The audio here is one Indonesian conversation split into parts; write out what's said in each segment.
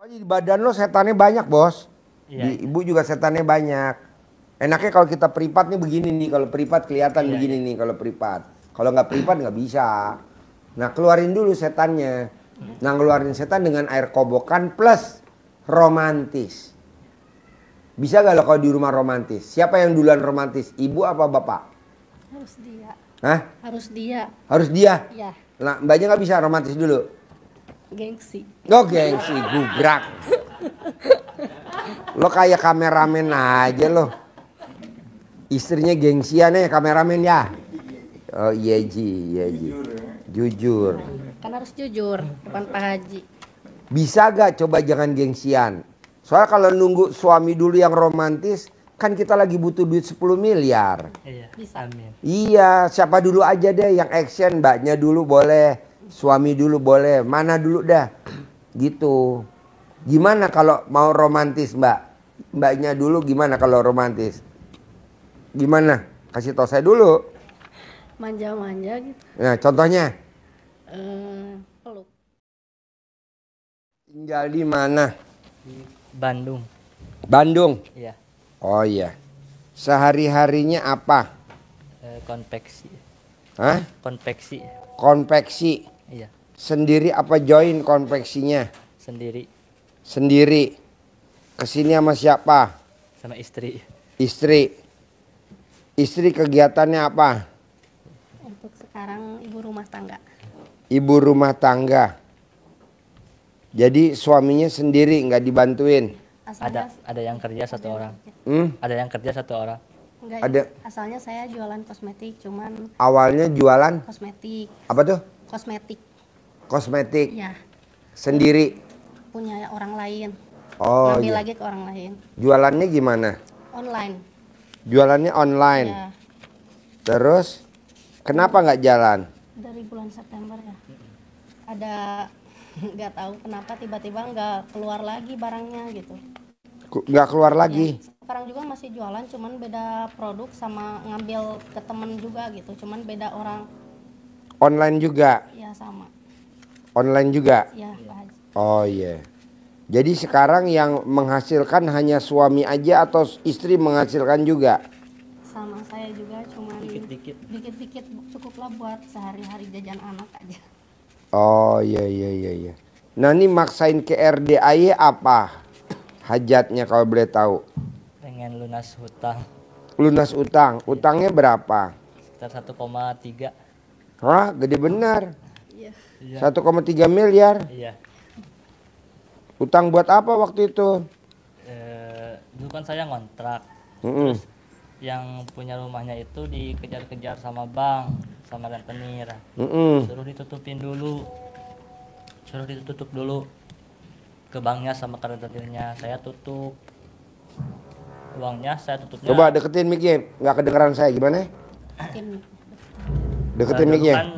Di badan lo setannya banyak, bos. Iya, Di ibu juga setannya banyak. Enaknya kalau kita privat nih begini nih. Kalau privat kelihatan iya, begini iya. nih kalau privat. Kalau nggak privat nggak bisa. Nah, keluarin dulu setannya. Nah, ngeluarin setan dengan air kobokan plus romantis. Bisa gak lo kalau di rumah romantis? Siapa yang duluan romantis? Ibu apa bapak? Harus dia. Hah? Harus dia. Harus dia? Ya, Nah, mbaknya nggak bisa romantis dulu? gengsi. Oh, gengsi, gubrak. Lo kayak kameramen aja lo. Istrinya gengsian ya kameramen ya. Oh iya Ji, iya Ji. Jujur. Kan harus jujur depan Pak Haji. Bisa gak coba jangan gengsian? Soalnya kalau nunggu suami dulu yang romantis, kan kita lagi butuh duit 10 miliar. Iya. Bisa. Amin. Iya, siapa dulu aja deh yang action, mbaknya dulu boleh, suami dulu boleh, mana dulu dah. Gitu. Gimana kalau mau romantis, Mbak? Mbaknya dulu gimana kalau romantis? Gimana? Kasih tau saya dulu. Manja-manja gitu. Nah, contohnya Peluk. tinggal di mana? Di Bandung. Bandung. Iya. Oh iya. Sehari-harinya apa? Konveksi. Hah? Konveksi. Konveksi. Iya. Sendiri apa join konveksinya? Sendiri Sendiri. Kesini sama siapa? sama istri. Istri. Istri kegiatannya apa? Untuk sekarang ibu rumah tangga. Ibu rumah tangga. Jadi suaminya sendiri nggak dibantuin. Asalnya Ada yang kerja satu orang. Hmm? Ada yang kerja satu orang. enggak, Ada- asalnya saya jualan kosmetik, cuman Awalnya jualan kosmetik, apa tuh? kosmetik. Kosmetik. Ya, Sendiri. punya orang lain. Oh Ngambil iya. lagi ke orang lain. Jualannya gimana? Online. Jualannya online. Ya, Terus kenapa nggak jalan? dari bulan September ya. Ada nggak tahu kenapa tiba-tiba nggak keluar lagi barangnya gitu. Nggak keluar lagi. Ya, sekarang juga masih jualan, cuman beda produk sama ngambil ke temen juga gitu. Cuman beda orang. Online juga. Ya sama. Online juga. Ya Pak Haji. Oh iya. Jadi sekarang yang menghasilkan hanya suami aja atau istri menghasilkan juga? Sama saya juga, cuman Dikit-dikit. dikit-dikit cukuplah buat sehari-hari jajan anak aja. Oh iya iya iya iya. Nah ini maksain ke RDAY apa? Hajatnya kalau boleh tahu. Pengen lunas hutang Lunas utang. Utangnya berapa? sekitar 1,3. Wah gede benar. Iya. Iya. 1,3 miliar. Iya. Utang buat apa waktu itu? Dulu kan saya ngontrak. Mm-mm. Yang punya rumahnya itu dikejar-kejar sama bank, sama rentenir. Mm-mm. Suruh ditutupin dulu. Suruh ditutup dulu ke banknya sama ke rentenirnya. Saya tutup. Uangnya saya tutupnya. Coba deketin mic-nya. Nggak kedengeran saya gimana? Mungkin Deketin Dulu mic-nya. kan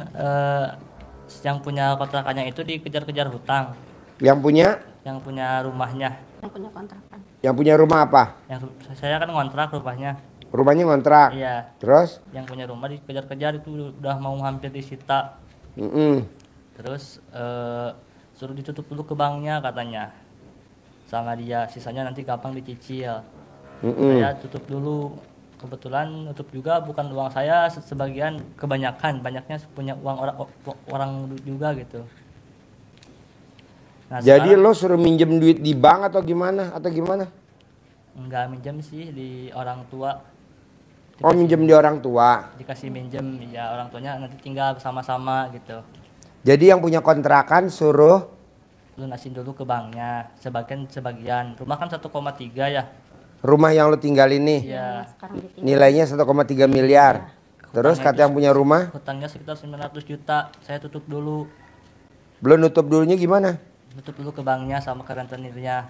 yang punya kontrakannya itu dikejar-kejar hutang. Yang Yang punya rumahnya. yang punya kontrakan. punya rumah apa? Yang saya kan ngontrak rumahnya. Rumahnya ngontrak. Iya. Terus? Yang punya rumah dikejar-kejar itu udah mau hampir disita. Mm-mm. Terus suruh ditutup dulu ke banknya katanya. Sama dia, sisanya nanti gampang dicicil. Mm-mm. Saya tutup dulu. Kebetulan tutup juga bukan uang saya, sebagian banyaknya punya uang orang juga gitu. Nah, Jadi sekarang lo suruh minjem duit di bank atau gimana? nggak minjem sih di orang tua. Oh minjem di orang tua. Dikasih minjem ya, orang tuanya nanti tinggal bersama-sama gitu. Jadi yang punya kontrakan suruh. Lunasin dulu ke banknya, sebagian. Rumah kan 1,3 ya. Rumah yang lo tinggal ini Iya. Sekarang ditinggal. nilainya 1,3 miliar. Terus kata yang punya rumah Hutangnya sekitar 900 juta. Saya tutup dulu. belum nutup dulunya gimana? Tutup dulu ke banknya sama ke rentenirnya.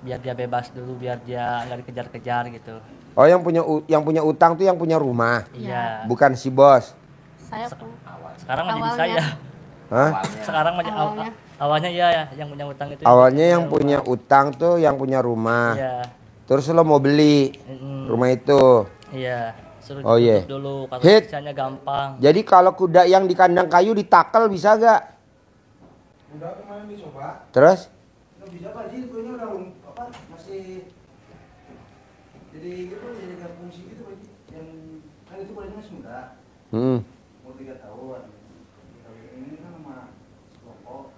Biar dia bebas dulu, biar dia nggak dikejar-kejar gitu. Oh yang punya utang tuh yang punya rumah, Iya. bukan si bos. Saya pun Sekarang mah jadi Awalnya. saya. Hah? Sekarang mah Awalnya. awalnya iya ya, yang punya utang itu. Awalnya yang punya utang tuh yang punya rumah. Iya. Terus lo mau beli Mm-mm. rumah itu. Iya. Suruh Oh, iya. ditutup dulu, kalau Hit. sisanya gampang. Jadi kalau kuda yang di kandang kayu ditakel bisa gak? Terus? bisa Pak, jadi ini udah apa masih jadi gitu, jadi nggak fungsi gitu Pak. Yang kan itu bolehnya masih muda. Mau 3 tahun. Kalau ini kan sama rokok.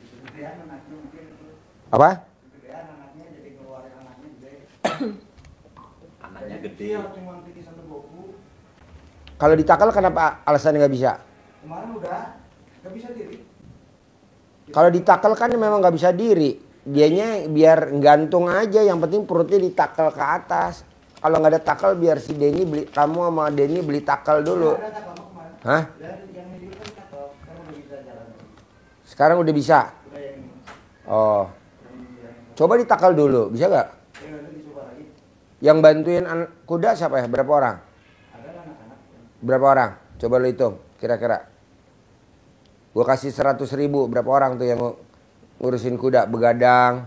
Itu gedean anaknya mungkin itu. Apa? Gedean anaknya jadi ngeluarin anaknya gede. Anaknya gede. Iya, cuma pipis sampai boku. Kalau ditakel kenapa alasannya nggak bisa? Kemarin udah nggak bisa diri. Kalau ditakel kan memang nggak bisa diri. Dianya biar gantung aja, yang penting perutnya ditakel ke atas. Kalau nggak ada takel biar si Denny beli, kamu sama Denny beli takel dulu. Hah? Sekarang udah bisa. Oh, coba ditakel dulu, bisa nggak? Yang bantuin kuda siapa ya? Berapa orang? Berapa orang? Coba lo hitung, kira-kira. Gua kasih 100.000, berapa orang tuh yang ngurusin kuda, begadang?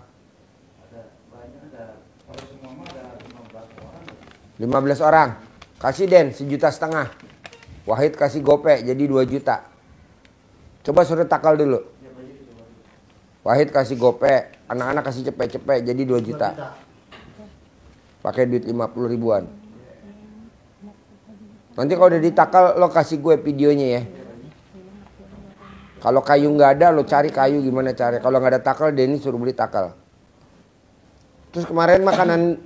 Ada banyak, ada. Kalau semua mah ada 15 orang. Kasih Den 1,5 juta. Wahid kasih gope jadi 2 juta. Coba suruh takal dulu. Wahid kasih gope, anak-anak kasih cepet-cepet jadi 2 juta. Pakai duit 50 ribuan. Nanti kalau udah ditakal lo kasih gue videonya ya. Kalau kayu nggak ada, lo cari kayu gimana cari. Kalau nggak ada takal, Denny suruh beli takal. Terus kemarin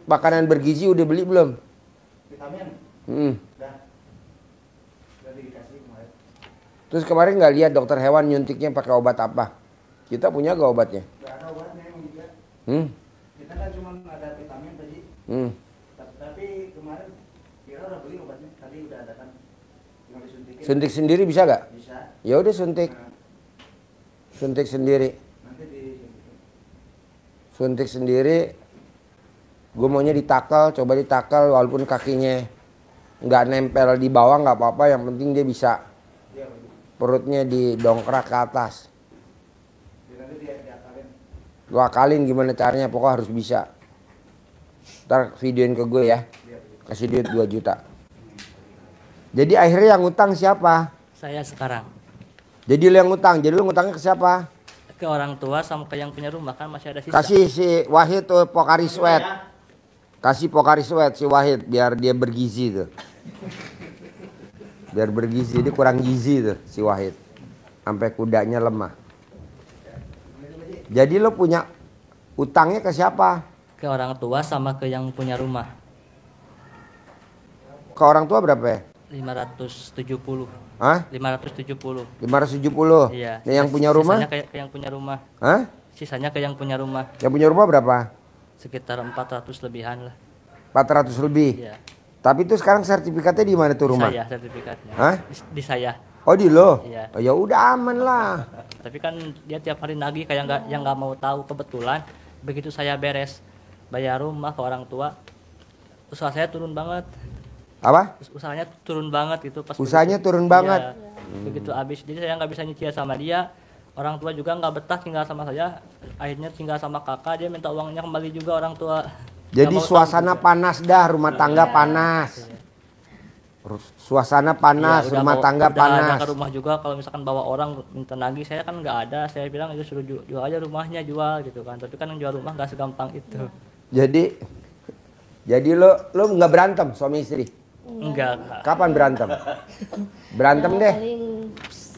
makanan bergizi udah beli belum? Vitamin. Udah dikasih kemarin. Terus kemarin nggak lihat dokter hewan nyuntiknya pakai obat apa? Kita punya gak obatnya? Nggak ada obatnya emang juga. Kita kan cuma ada vitamin tadi. Tapi kemarin kita udah beli obatnya. Tadi udah ada kan. Cuma disuntikin. Suntik sendiri bisa gak? Bisa. Ya udah suntik. Suntik sendiri. Suntik sendiri. Gue maunya ditakel, coba ditakel walaupun kakinya nggak nempel di bawah nggak apa-apa. Yang penting dia bisa perutnya didongkrak ke atas. Lu akalin gimana caranya, pokoknya harus bisa. Ntar videoin ke gue ya. Kasih duit 2 juta. Jadi akhirnya yang ngutang siapa? Saya sekarang. Jadi lu yang ngutang, jadi lu ngutangnya ke siapa? Ke orang tua sama ke yang punya rumah, kan masih ada sisa. Kasih si Wahid tuh Pocari Sweat. Kasih Pocari Sweat si Wahid biar dia bergizi tuh. Biar bergizi, dia kurang gizi tuh si Wahid. Sampai kudanya lemah. Jadi lu punya utangnya ke siapa? Ke orang tua sama ke yang punya rumah. Ke orang tua berapa ya? 570. Hah? 570. 570. Iya. Nah, yang punya rumah? Sisanya ke yang punya rumah. Hah? Sisanya ke yang punya rumah. Yang punya rumah berapa? Sekitar 400 lebihan lah. 400 lebih. Iya. Tapi itu sekarang sertifikatnya di mana tuh rumah? Di saya sertifikatnya. Hah? Di saya. Oh di lo? Iya. Oh, ya udah aman lah. Tapi kan dia tiap hari nagih kayak nggak mau tahu. Kebetulan begitu saya beres bayar rumah ke orang tua, usaha saya turun banget. Apa? Usahanya turun banget gitu pas. Usahanya begitu, turun banget. Ya, begitu habis, jadi saya nggak bisa nyicil sama dia. Orang tua juga nggak betah tinggal sama saya. Akhirnya tinggal sama kakak, dia minta uangnya kembali juga orang tua. Jadi suasana panas dah, rumah tangga panas. Suasana panas, Ya, rumah tangga panas. Udah ke rumah juga, kalau misalkan bawa orang minta nagih, saya kan nggak ada. Saya bilang itu suruh jual aja rumahnya, jual gitu kan. Tapi kan yang jual rumah nggak segampang itu. Jadi lo nggak berantem suami istri? Enggak. Kapan berantem? Berantem deh.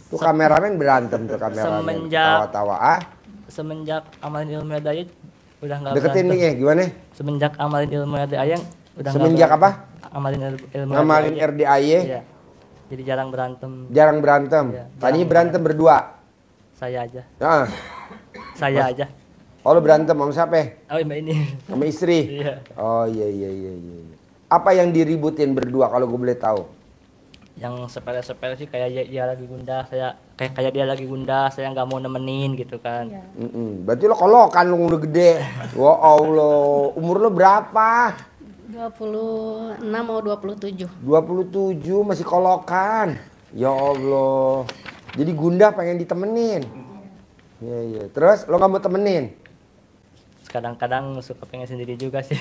Tuh kameramen berantem tuh kameramen. Tawa-tawa Semenjak amalin ilmu hidayah udah nggak deketin berantem. nih ya, gimana? Semenjak amalin ilmu hidayah udah Semenjak apa? Amalin ilmu Ngamalin RDAY. Iya. Jadi jarang berantem. Jarang berantem. Iya, Tadinya berantem berdua. Saya aja. Nah. Saya aja. Oh lo berantem sama siapa? Oh mbak ini. Sama istri? Iya. Oh iya. Apa yang diributin berdua kalau gue boleh tahu? Yang sepele-sepele sih kayak dia lagi gundah, saya kayak dia lagi gundah, saya nggak mau nemenin gitu kan. Iya. Berarti lo kolokan lo udah gede. Wah Allah, umur lo berapa? 26 mau 27. 27 masih kolokan. Ya Allah. Jadi gundah pengen ditemenin. Iya. Terus lo nggak mau temenin? Kadang-kadang suka pengen sendiri juga sih.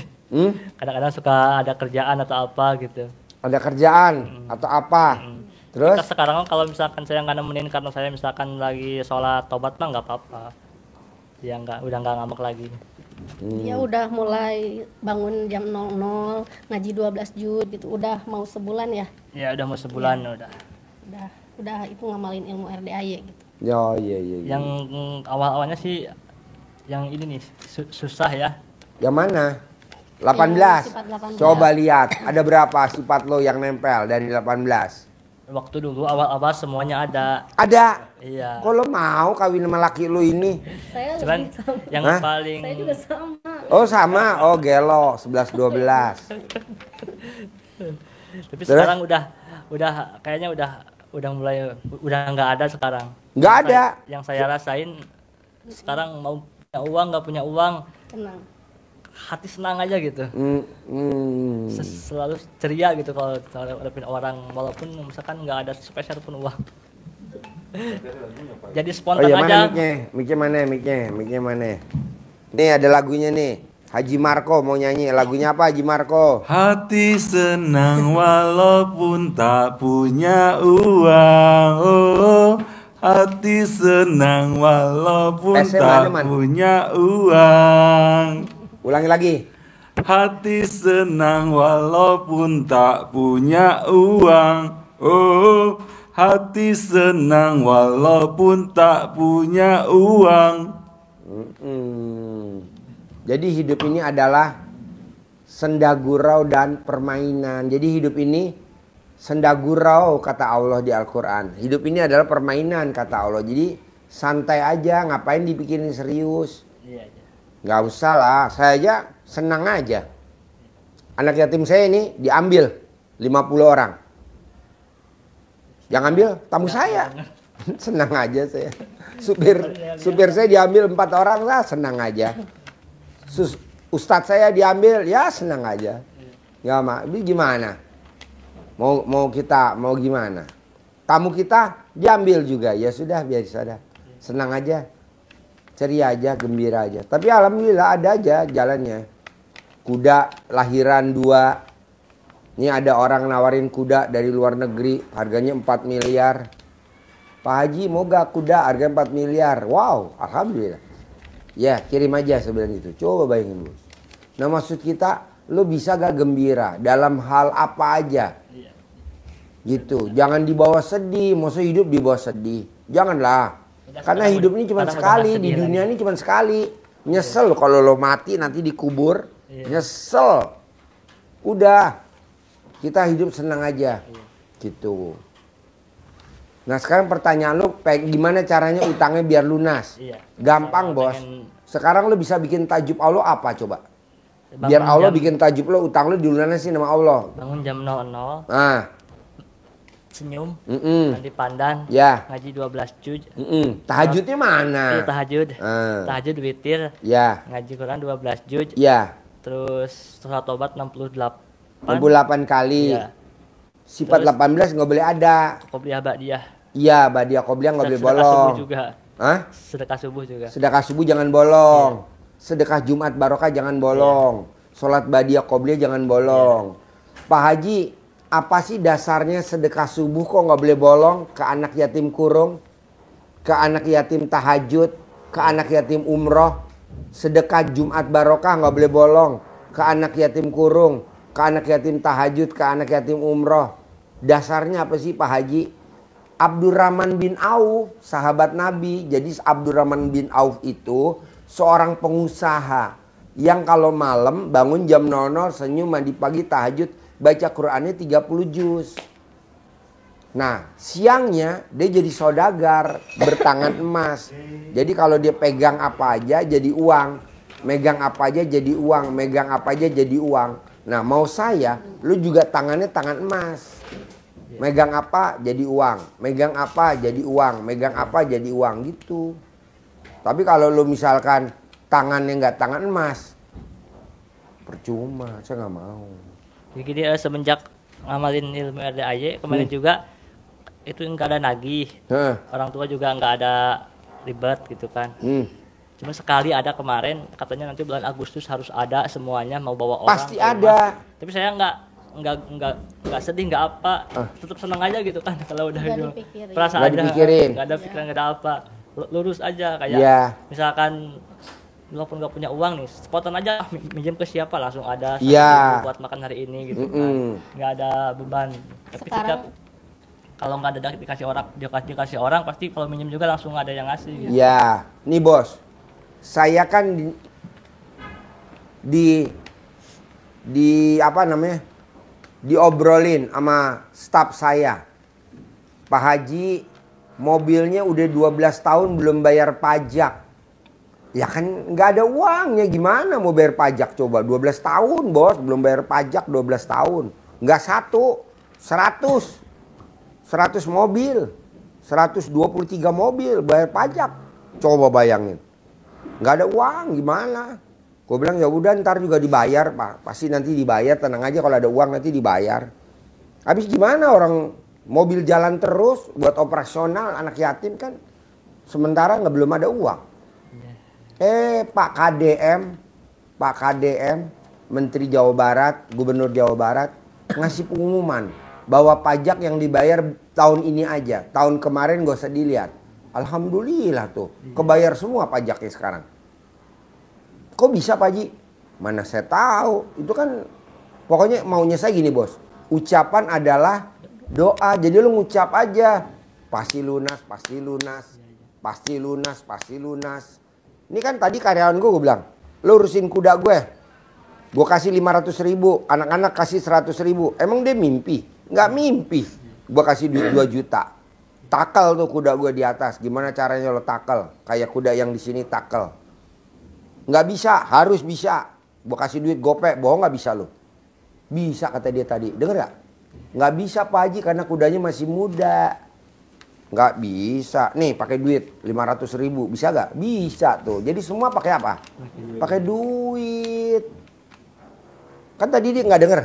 Kadang-kadang suka ada kerjaan atau apa gitu. Ada kerjaan atau apa? Terus? Kita sekarang kalau misalkan saya nggak nemenin karena saya misalkan lagi sholat tobat mah nggak apa-apa. dia udah nggak ngambek lagi. Dia udah mulai bangun jam 00, ngaji 12 juz gitu. Udah mau sebulan ya. Ya udah mau sebulan udah. Udah itu ngamalin ilmu RDAY gitu. Ya, iya. Yang awal-awalnya sih yang ini nih susah ya. Yang mana? 18. Yang sifat 18. Coba lihat, ada berapa sifat lo yang nempel dari 18? Waktu dulu awal-awal semuanya ada. Ada. Iya. Kok lo mau kawin sama laki lo ini? Saya Cuman lebih sama. yang Hah? paling Saya juga sama. Oh sama, oh gelo 11 12. tapi Terus? sekarang udah kayaknya udah mulai udah nggak ada sekarang. Nggak Yang ada. yang saya rasain sekarang mau punya uang nggak punya uang, Tenang. hati senang aja gitu. Hmm. Selalu ceria gitu kalau ngadepin orang walaupun misalkan nggak ada sepeser pun uang. Jadi Oh spontan iya aja. mana miknya mana? Nih ada lagunya nih. Haji Marco mau nyanyi. Lagunya apa Haji Marco? Hati senang walaupun tak punya uang. Oh, hati senang walaupun SMA tak mana? punya uang. Ulangi lagi. Hati senang walaupun tak punya uang. Oh, hati senang walaupun tak punya uang. Jadi hidup ini adalah senda gurau dan permainan. Jadi hidup ini senda gurau kata Allah di Al-Quran. Hidup ini adalah permainan kata Allah. Jadi santai aja, ngapain dipikirin serius. Iya. Nggak usah lah, saya aja senang aja. Anak yatim saya ini diambil 50 orang. Yang ambil tamu saya. Senang aja saya. Supir saya diambil 4 orang lah, senang aja. Ustadz saya diambil, ya senang aja. Ya mak, ini gimana? Mau kita mau gimana? Tamu kita diambil juga, ya sudah biasa dah. Senang aja, ceria aja, gembira aja. Tapi alhamdulillah ada aja jalannya. Kuda lahiran 2. Ini ada orang nawarin kuda dari luar negeri, harganya 4 miliar. Pak Haji mau gak kuda harga 4 miliar? Wow, alhamdulillah. Ya kirim aja sebenarnya itu. Coba bayangin dulu. Nah maksud kita, lo bisa gak gembira dalam hal apa aja? Gitu. Jangan dibawa sedih. Maksud hidup dibawa sedih. Janganlah. Karena hidup ini cuma sekali. Di dunia ini cuma sekali. Nyesel kalau lo mati nanti dikubur. Nyesel. Udah. Kita hidup senang aja. Gitu. Nah sekarang pertanyaan lo, gimana caranya utangnya biar lunas? Iya. Gampang bos. Sekarang lo bisa bikin tajub Allah apa coba? Biar Bangun Allah jam- bikin tajub lo, utang lo dilunasin sama Allah. Bangun jam 00, Nah, senyum, mm-mm. nanti pandan, Ya. ngaji 12 juz. Tahajudnya mana? Iya, tahajud. Ah. Tahajud witir, Ya, ngaji Quran 12 juz. ya. Terus sholat tobat 68. 28 kali. Iya. Sifat Terus- 18 nggak boleh ada. Qobliyah ba'diyah. Iya, badiah qobliyah nggak boleh Sedekah bolong. subuh juga. Hah? Sedekah subuh juga. Sedekah subuh jangan bolong. Sedekah Jumat barokah jangan bolong. Sholat badiah qobliyah jangan bolong. Pak Haji, apa sih dasarnya sedekah subuh kok nggak boleh bolong ke anak yatim kurung, ke anak yatim tahajud, ke anak yatim umroh? Sedekah Jumat barokah nggak boleh bolong ke anak yatim kurung, ke anak yatim tahajud, ke anak yatim umroh. Dasarnya apa sih Pak Haji? Abdurrahman bin Auf, sahabat Nabi. Jadi Abdurrahman bin Auf itu seorang pengusaha yang kalau malam bangun jam 00, senyum, mandi pagi, tahajud, baca Qur'annya 30 juz. Nah, siangnya dia jadi saudagar, bertangan emas. Jadi kalau dia pegang apa aja jadi uang, megang apa aja jadi uang, megang apa aja jadi uang. Nah, mau saya, lu juga tangannya tangan emas. Megang apa jadi uang, megang apa jadi uang, megang apa jadi uang gitu. Tapi kalau lu misalkan tangannya nggak tangan emas, percuma, saya nggak mau. Jadi dia semenjak ngamalin ilmu RDAY kemarin juga itu nggak ada nagih. Hah. Orang tua juga nggak ada ribet gitu kan. Cuma sekali ada kemarin, katanya nanti bulan Agustus harus ada semuanya, mau bawa orang. Pasti ke rumah. ada. Tapi saya nggak sedih, nggak apa, tetap senang aja gitu kan kalau udah Nggak gitu. dipikirin. Perasaan Nggak dipikirin. nggak ada pikiran, nggak ada apa. lurus aja kayak Iya. misalkan walaupun nggak punya uang nih, spontan aja minjem ke siapa langsung ada 1.000 Iya. buat makan hari ini gitu kan. Nggak ada beban. Tapi Sekarang- setiap kalau nggak ada dikasih orang pasti kalau minjem juga langsung ada yang ngasih gitu. Ya, nih bos, saya kan di apa namanya, diobrolin sama staf saya. Pak Haji, mobilnya udah 12 tahun belum bayar pajak. Ya kan nggak ada uangnya, gimana mau bayar pajak coba? 12 tahun bos, belum bayar pajak 12 tahun. Nggak satu, 100 mobil, 123 mobil bayar pajak. Coba bayangin. Nggak ada uang, gimana? Gue bilang ya udah ntar juga dibayar Pak. Pasti nanti dibayar, tenang aja kalau ada uang nanti dibayar. Habis gimana orang mobil jalan terus buat operasional anak yatim kan. Sementara belum ada uang. Pak KDM, Menteri Jawa Barat, Gubernur Jawa Barat ngasih pengumuman bahwa pajak yang dibayar tahun ini aja, tahun kemarin gak usah dilihat. Alhamdulillah tuh, kebayar semua pajaknya sekarang. Kok bisa Pak Haji? Mana saya tahu, itu kan pokoknya maunya saya gini bos. Ucapan adalah doa, jadi lu ngucap aja. Pasti lunas, pasti lunas, pasti lunas, pasti lunas. Ini kan tadi karyawan gue bilang, lu urusin kuda gue kasih 500.000, anak-anak kasih 100.000. Emang dia mimpi? Nggak mimpi. Gue kasih duit 2 juta. Takel tuh kuda gue di atas. Gimana caranya lo takel? Kayak kuda yang di sini takel. Nggak bisa, harus bisa. Gue kasih duit gope, bohong nggak bisa lo? Bisa kata dia tadi, denger gak? Nggak bisa Pak Haji karena kudanya masih muda. Nggak bisa. Nih pakai duit 500.000, bisa gak? Bisa tuh. Jadi semua pakai apa? Pakai duit. Kan tadi dia nggak denger.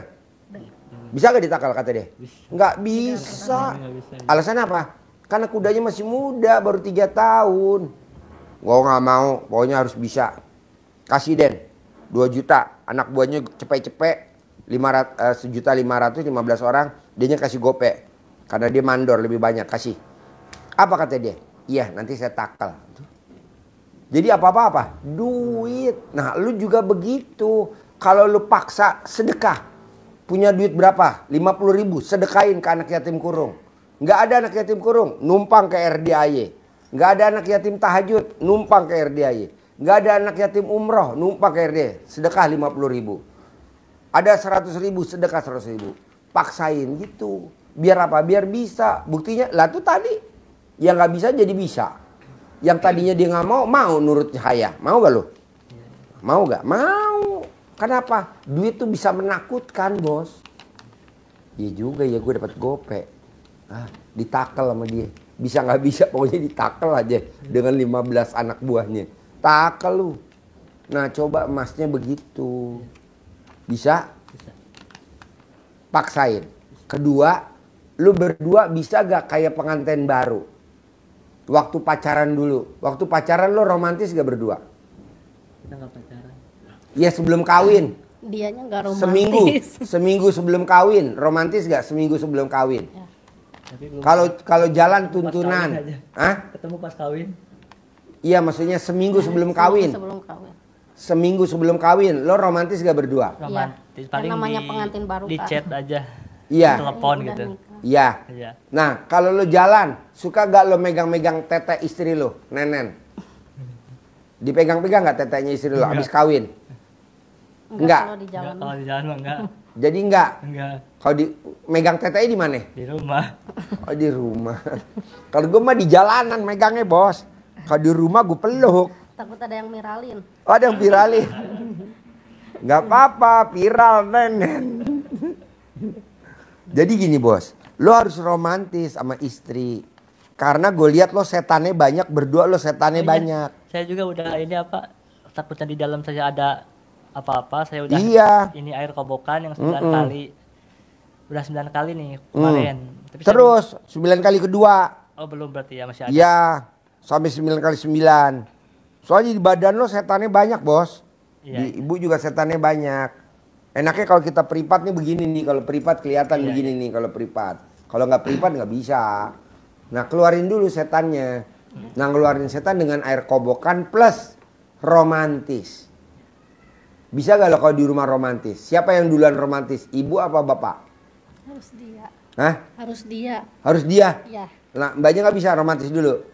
Bisa gak ditakal kata dia? Nggak bisa. Alasan apa? Karena kudanya masih muda, baru 3 tahun. Gue nggak mau, pokoknya harus bisa. Kasih Den, 2 juta. Anak buahnya cepet-cepet, 1.500.000, 15 orang, dianya kasih gope. Karena dia mandor lebih banyak, kasih. Apa kata dia? Iya, nanti saya takal. Jadi apa-apa? Duit. Nah, lu juga begitu. Kalau lu paksa sedekah, punya duit berapa? 50.000, sedekahin ke anak yatim kurung. Nggak ada anak yatim kurung, numpang ke RDAY. Nggak ada anak yatim tahajud, numpang ke RDAY. Nggak ada anak yatim umroh, numpang ke RDAY. Sedekah 50.000. Ada 100.000, sedekah 100.000. Paksain gitu. Biar apa? Biar bisa. Buktinya, lah tuh tadi. Yang nggak bisa jadi bisa. Yang tadinya dia nggak mau nurut saya. Mau gak lo? Mau gak? Mau. Kenapa? Duit tuh bisa menakutkan bos. Iya juga ya, gue dapat gope. Ditakel sama dia. Bisa nggak bisa pokoknya ditakel aja. Dengan 15 anak buahnya. Takel lu. Nah coba emasnya begitu. Bisa? Paksain. Kedua, lu berdua bisa gak kayak pengantin baru? Waktu pacaran dulu. Waktu pacaran lo romantis gak berdua? Kita nggak pacaran. Ya sebelum kawin. Dianya nggak romantis. Seminggu sebelum kawin. Romantis gak seminggu sebelum kawin? Ya. Tapi belum Kalau jalan pas tuntunan. kawin aja. Hah? Ketemu pas kawin. Iya maksudnya seminggu sebelum kawin. Sebelum kawin. Seminggu sebelum kawin. Lo romantis gak berdua? Romantis. Yang Paling namanya di, pengantin baru di kan. chat aja. Iya. Telepon Udah gitu. nikah. Iya. Iya. Nah kalau lo jalan. Suka gak lo megang-megang tete istri lo? Nenen. Dipegang-pegang gak tetenya istri lo habis kawin? Enggak. Kalau di jalan. Kalau di jalan mah enggak. Jadi enggak. Enggak. Kalau di megang tetenya di mana? Di rumah. Oh di rumah. Kalau gue mah di jalanan megangnya bos. Kalau di rumah gue peluk. Takut ada yang miralin. Oh ada yang viralin. Nggak apa-apa, viral nenen. Jadi gini bos, lo harus romantis sama istri. Karena gue lihat lo setannya banyak, berdua lo setannya Oh, iya. banyak. Saya juga udah ini apa, takutnya di dalam saya ada apa-apa, saya udah Iya. ini air kobokan yang 9 kali. Udah 9 kali nih kemarin. Tapi saya Terus 9 kali kedua. oh belum berarti ya masih ada. Iya, sampai 9 kali 9. Soalnya di badan lo setannya banyak bos. Iya, Di ibu juga setannya banyak. Enaknya kalau kita privat nih begini nih. Kalau privat kelihatan begini nih kalau privat. Kalau nggak privat nggak bisa. Nah keluarin dulu setannya. Nah, ngeluarin setan dengan air kobokan plus romantis. Bisa gak lo kalau di rumah romantis? Siapa yang duluan romantis? Ibu apa bapak? Harus dia. Hah? Harus dia. Harus dia? Ya, Nah, mbaknya gak bisa romantis dulu?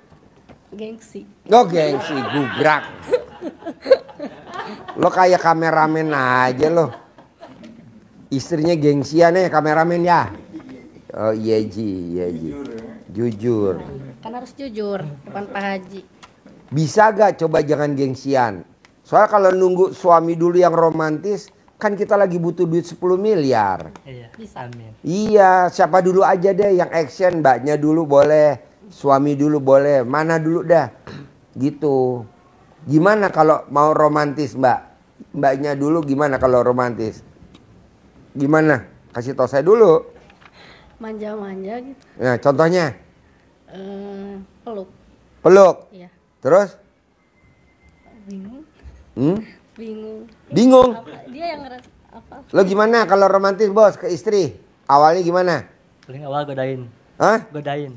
gengsi. Oh, gengsi, gubrak. Lo kayak kameramen aja lo. Istrinya gengsian ya kameramen ya? Oh iya Ji, iya Ji. Jujur. Kan harus jujur depan Pak Haji. Bisa gak coba jangan gengsian? Soalnya kalau nunggu suami dulu yang romantis, kan kita lagi butuh duit 10 miliar. Iya. Bisa. Amin. Iya, siapa dulu aja deh yang action, mbaknya dulu boleh, suami dulu boleh, mana dulu dah. Gitu. Gimana kalau mau romantis mbak? Mbaknya dulu gimana kalau romantis? Gimana? Kasih tahu saya dulu. Manja-manja gitu. Nah, contohnya Peluk. peluk. Iya. Terus? Bingung. Bingung. Bingung. Dia yang ngeras apa? Lo gimana kalau romantis bos ke istri? Awalnya gimana? Paling awal godain. Hah? Godain.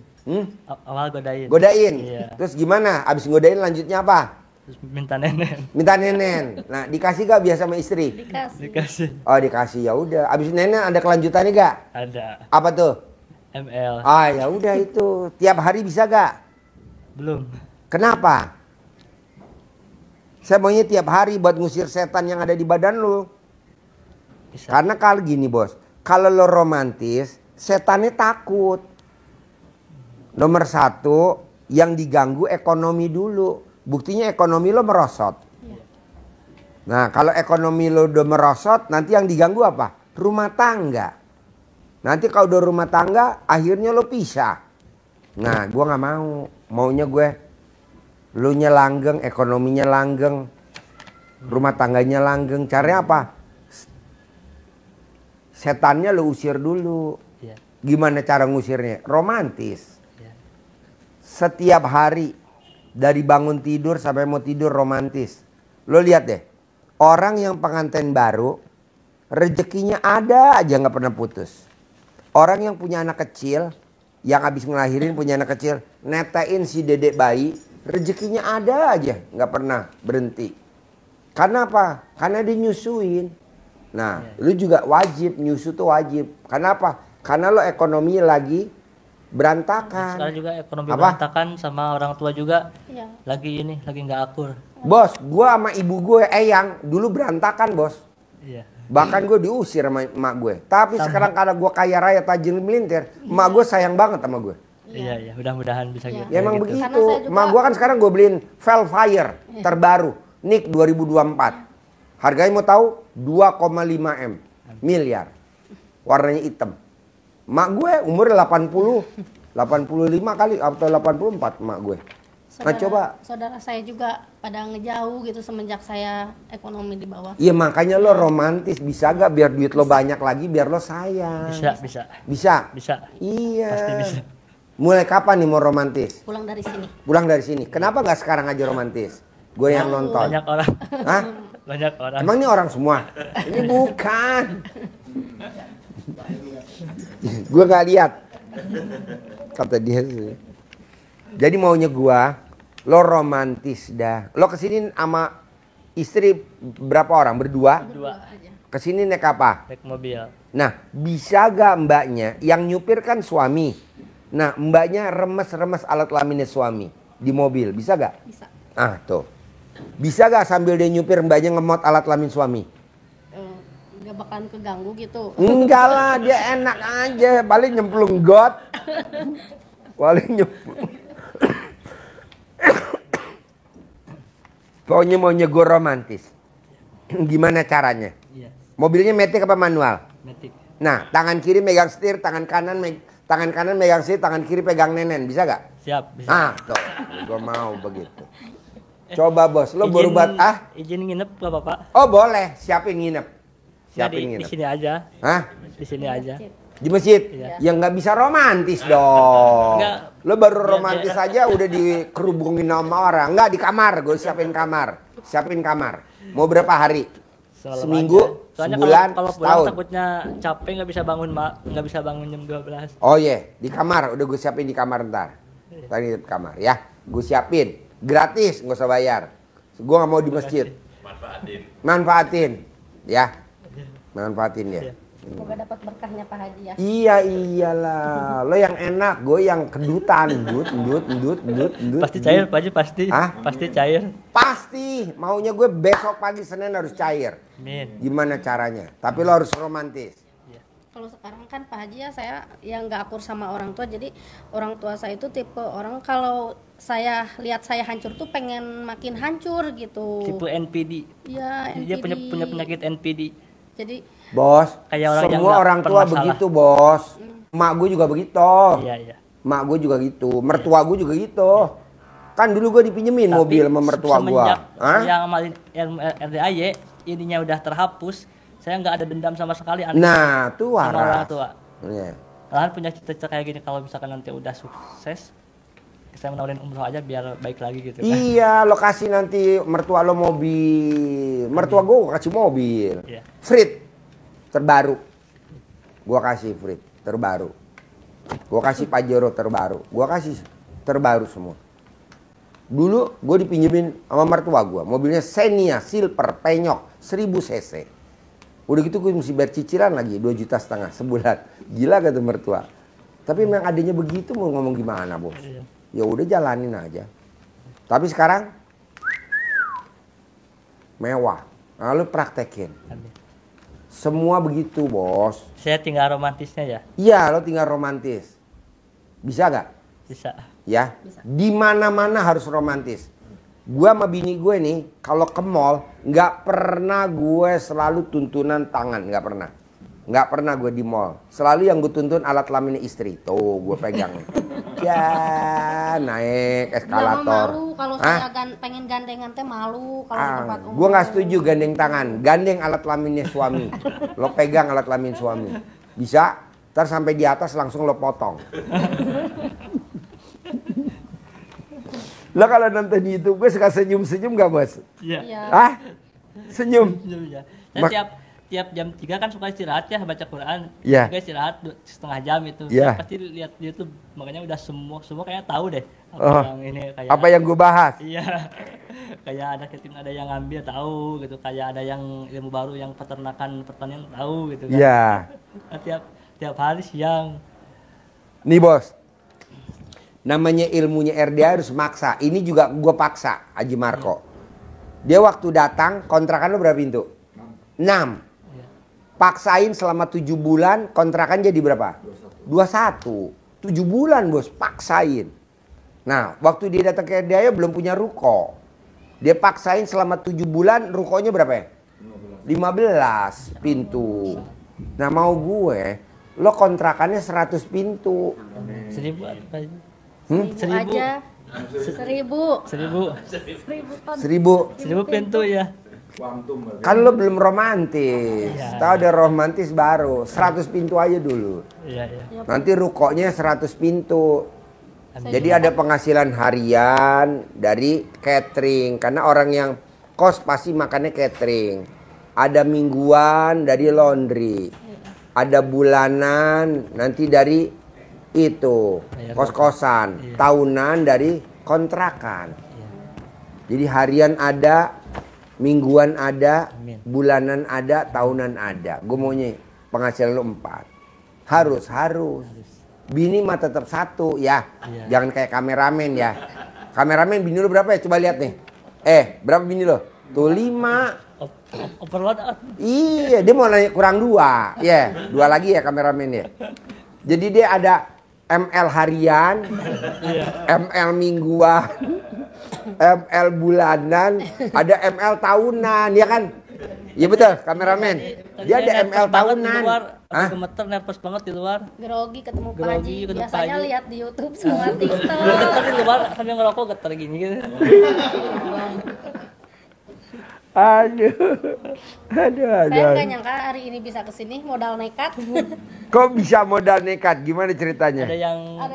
Awal godain. Godain. Iya. Terus gimana? Abis godain lanjutnya apa? Terus minta nenen. Minta nenen. Nah, dikasih gak biasa sama istri? Dikasih. Dikasih. Oh, dikasih ya udah. Abis nenen ada kelanjutannya gak? Ada. Apa tuh? ML. Ah, ya udah itu. Tiap hari bisa gak? Belum. Kenapa? Saya maunya tiap hari buat ngusir setan yang ada di badan lo. Bisa. Karena kalau gini bos, kalau lo romantis, setannya takut. Nomor satu, yang diganggu ekonomi dulu. Buktinya ekonomi lo merosot. Nah, kalau ekonomi lo udah merosot, nanti yang diganggu apa? Rumah tangga. Nanti kalau udah rumah tangga, akhirnya lo pisah. Nah, gua nggak mau. Maunya gue, lo nya langgeng, ekonominya langgeng, rumah tangganya langgeng. Caranya apa? Setannya lo usir dulu. Iya. Gimana cara ngusirnya? Romantis. Iya. Setiap hari dari bangun tidur sampai mau tidur romantis. Lo lihat deh, orang yang pengantin baru rezekinya ada aja nggak pernah putus. Orang yang punya anak kecil, yang habis ngelahirin punya anak kecil, netain si dedek bayi, rezekinya ada aja nggak pernah berhenti. Karena apa? Karena dia nyusuin. Nah, lu juga wajib nyusu tuh wajib. Karena apa? Karena lo ekonominya lagi berantakan. Sekarang juga ekonomi Apa? berantakan sama orang tua juga Iya. lagi nggak akur. Bos, gua sama ibu gue Eyang dulu berantakan bos. Iya. Bahkan gue diusir sama emak gue. Tapi sekarang karena gue kaya raya tajir melintir, emak gue sayang banget sama gue. Iya, iya, mudah-mudahan bisa Iya. gitu. Ya emang gitu. begitu. Karena saya juga- Emak gue kan sekarang gue beliin Velfire terbaru, NIK 2024. Harganya mau tahu 2,5 M miliar. Warnanya hitam. Emak gue umur 85 kali atau 84 emak gue. Nah coba. Saudara saya juga pada ngejauh gitu semenjak saya ekonomi di bawah. Iya makanya lo romantis, bisa gak biar duit lo banyak lagi biar lo sayang. Bisa, bisa. Bisa? Bisa. Iya. Pasti bisa. Mulai kapan nih mau romantis? Pulang dari sini. Pulang dari sini. Kenapa nggak sekarang aja romantis? Gue yang nonton. Banyak orang. Hah? Banyak orang. Emang ini orang semua? Ini bukan. Gue nggak lihat. Kata dia sih. Jadi maunya gua, lo romantis dah. Lo kesini sama istri berapa orang? Berdua? Dua. Kesini naik apa? Naik mobil. Nah, bisa gak mbaknya, yang nyupir kan suami. Nah, mbaknya remes-remes alat kelaminnya suami di mobil, bisa gak? Bisa. Ah, tuh. Bisa gak sambil dia nyupir mbaknya ngemot alat kelamin suami? Nggak bakalan keganggu gitu. Enggak lah, dia enak aja. Paling nyemplung got. Paling nyemplung. Pokoknya maunya gue romantis. Gimana caranya? Iya. Mobilnya matic apa manual? Matic. Nah, tangan kiri megang setir, tangan kanan megang setir, tangan kiri pegang nenen. Bisa gak? Siap, bisa. Ah, tuh. Gue mau begitu. Coba bos, lo baru buat Izin nginep gak Bapak? Oh boleh, siapin nginep. Nggak, Siapin di nginep. sini aja. Hah? Di sini aja. Di masjid? Iya. Yang nggak bisa romantis dong. Nggak. Lo baru Biar romantis aja udah dikerubungin sama orang. Nggak, di kamar. Gue siapin kamar. Siapin kamar. Mau berapa hari? Semalam Seminggu, aja. Soalnya sebulan, kalau pulang setahun. takutnya capek nggak bisa bangun jam 12. Oh iya, di kamar. Udah gue siapin di kamar ntar. Tadi nitip kamar ya. Gue siapin, gratis, nggak usah bayar. Gue nggak mau di masjid. Manfaatin, ya. Manfaatin ya. Semoga dapat berkahnya Pak Haji ya. Iya iyalah, lo yang enak, gue yang kedutan, endut. Pasti cair Pak Haji, pasti. Hah? Pasti cair. Pasti, maunya gue besok pagi Senin harus cair. Amin. Gimana caranya? Tapi lo harus romantis. Kalau sekarang kan Pak Haji ya, saya yang nggak akur sama orang tua, jadi orang tua saya itu tipe orang kalau saya lihat saya hancur tuh pengen makin hancur gitu. Tipe NPD. Iya, Dia punya penyakit NPD. Jadi Bos, Kayak orang yang semua nggak orang tua pernah salah. begitu bos. Mak gue juga begitu. Iya. Mak gue juga gitu, mertua gue juga gitu. Kan dulu gue dipinjemin Tapi mobil sama mertua gue. semenjak yang amalin RDAY ininya udah terhapus, saya nggak ada dendam sama sekali Nah, tuh sama orang waras. tua. Iya. Malahan punya cita-cita kayak gini, kalau misalkan nanti udah sukses, saya menawarin umroh aja biar baik lagi gitu kan. Iya, lokasi nanti mertua lo mobil. Mertua gue kasih mobil. Iya. Frit terbaru. Gua kasih Frit terbaru. Gua kasih Pajero terbaru. Gua kasih terbaru semua. Dulu gue dipinjemin sama mertua gue, mobilnya Xenia Silver penyok 1000 cc. Udah gitu gue mesti bayar cicilan lagi 2,5 juta sebulan. Gila kata mertua. Tapi memang adanya begitu, mau ngomong gimana bos? Iya. Ya udah jalanin aja. Tapi sekarang mewah. Lalu praktekin. Amin. Semua begitu bos. Saya tinggal romantisnya ya, Iya, lo tinggal romantis. Bisa gak? bisa. Ya, di mana-mana harus romantis. Gua sama bini gue nih, kalau ke mall nggak pernah gue selalu tuntunan tangan, nggak pernah. Nggak pernah gue di mall. Selalu yang gue tuntun alat kelamin istri. Tuh, gue pegang. Ya, naik eskalator. malu kalau Hah? saya pengen gandengan teh malu kalau di tempat umum. Gue nggak setuju gandeng tangan, gandeng alat kelaminnya suami. Lo pegang alat kelamin suami, bisa? Ntar sampai di atas langsung lo potong. Lo kalau nonton YouTube gue suka senyum-senyum gak bos? Iya. Iya. Ah, senyum. Ya. Saya Mak- tiap jam 3 kan suka istirahat ya, baca Quran. Iya. Juga istirahat setengah jam itu. Iya. Saya pasti lihat YouTube, makanya udah semua kayaknya tahu deh apa Oh, yang ini kayak apa yang gue bahas? Iya. Kayak ada ketim ada yang ngambil tahu gitu, kayak ada yang ilmu baru yang peternakan pertanian tahu gitu kan. Iya. Nah, tiap hari siang. Nih bos, namanya ilmunya RDA harus maksa. Ini juga gue paksa, Haji Marco. Dia waktu datang, kontrakan lo berapa pintu? 6. Paksain selama 7 bulan, kontrakan jadi berapa? 21. 7 bulan bos, paksain. Nah, waktu dia datang ke RDA belum punya ruko. Dia paksain selama 7 bulan, rukonya berapa ya? 15 pintu. Nah mau gue, lo kontrakannya 100 pintu. 1000 apa aja? Seribu 1000. aja. 1000. 1000. 1000. 1000 pintu ya. Kan lo belum romantis. Tahu ada romantis baru. 100 pintu aja dulu. Iya. Nanti rukonya 100 pintu. Jadi ada penghasilan harian dari catering. Karena orang yang kos pasti makannya catering. Ada mingguan dari laundry. Ada bulanan nanti dari itu kos-kosan. Tahunan dari kontrakan. Jadi harian ada, mingguan ada, Amin. bulanan ada, tahunan ada. Gue maunya penghasilan lo 4. Harus. Bini mah tetap 1 ya. Iya. Jangan kayak kameramen ya. Kameramen bini lo berapa ya? Coba lihat nih. Berapa bini lo? Tuh 5. Overload. Iya, dia mau nanya kurang 2. Ya, 2 lagi ya kameramen ya. Jadi dia ada ML harian, ML mingguan, ML bulanan, ada ML tahunan, ya kan? Iya betul, kameramen. Dia ada ML tahunan. Hah? Gemeter, nervous banget di luar. Grogi ketemu Pak Grogi Haji. ketemu Pak Biasanya Haji. lihat di YouTube semua TikTok. Geter di luar sambil ngerokok, geter gini gitu. Aduh. Saya nggak nyangka hari ini bisa kesini modal nekat. Kok bisa modal nekat? Gimana ceritanya? Ada